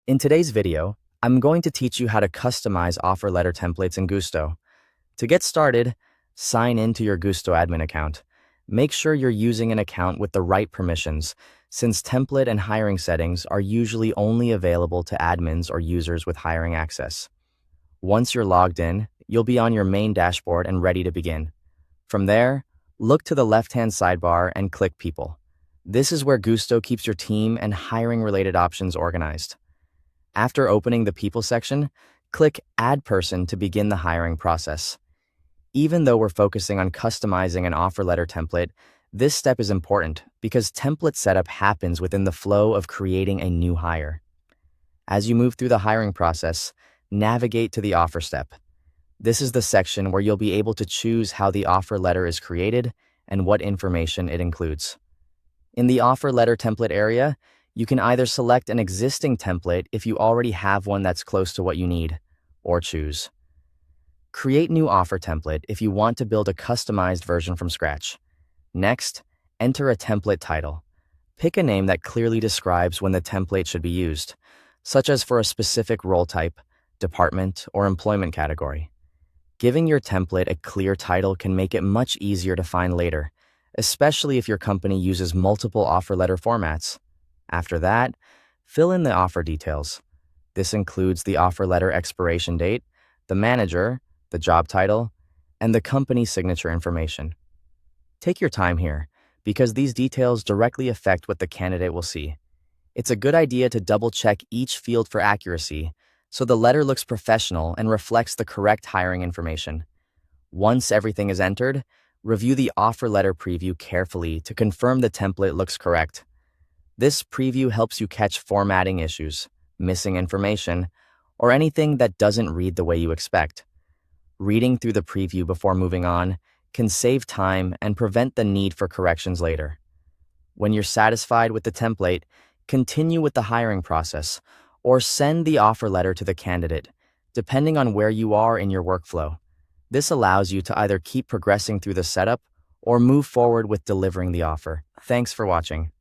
In today's video, I'm going to teach you how to customize offer letter templates in Gusto. To get started, sign into your Gusto admin account. Make sure you're using an account with the right permissions, since template and hiring settings are usually only available to admins or users with hiring access. Once you're logged in, you'll be on your main dashboard and ready to begin. From there, look to the left-hand sidebar and click People. This is where Gusto keeps your team and hiring-related options organized. After opening the People section, click Add Person to begin the hiring process. Even though we're focusing on customizing an offer letter template, this step is important because template setup happens within the flow of creating a new hire. As you move through the hiring process, navigate to the offer step. This is the section where you'll be able to choose how the offer letter is created and what information it includes. In the offer letter template area, you can either select an existing template if you already have one that's close to what you need, or choose Create New Offer Template if you want to build a customized version from scratch. Next, enter a template title. Pick a name that clearly describes when the template should be used, such as for a specific role type, department, or employment category. Giving your template a clear title can make it much easier to find later, especially if your company uses multiple offer letter formats. After that, fill in the offer details. This includes the offer letter expiration date, the manager, the job title, and the company signature information. Take your time here, because these details directly affect what the candidate will see. It's a good idea to double-check each field for accuracy, so the letter looks professional and reflects the correct hiring information. Once everything is entered, review the offer letter preview carefully to confirm the template looks correct. This preview helps you catch formatting issues, missing information, or anything that doesn't read the way you expect. Reading through the preview before moving on can save time and prevent the need for corrections later. When you're satisfied with the template, continue with the hiring process or send the offer letter to the candidate, depending on where you are in your workflow. This allows you to either keep progressing through the setup or move forward with delivering the offer. Thanks for watching.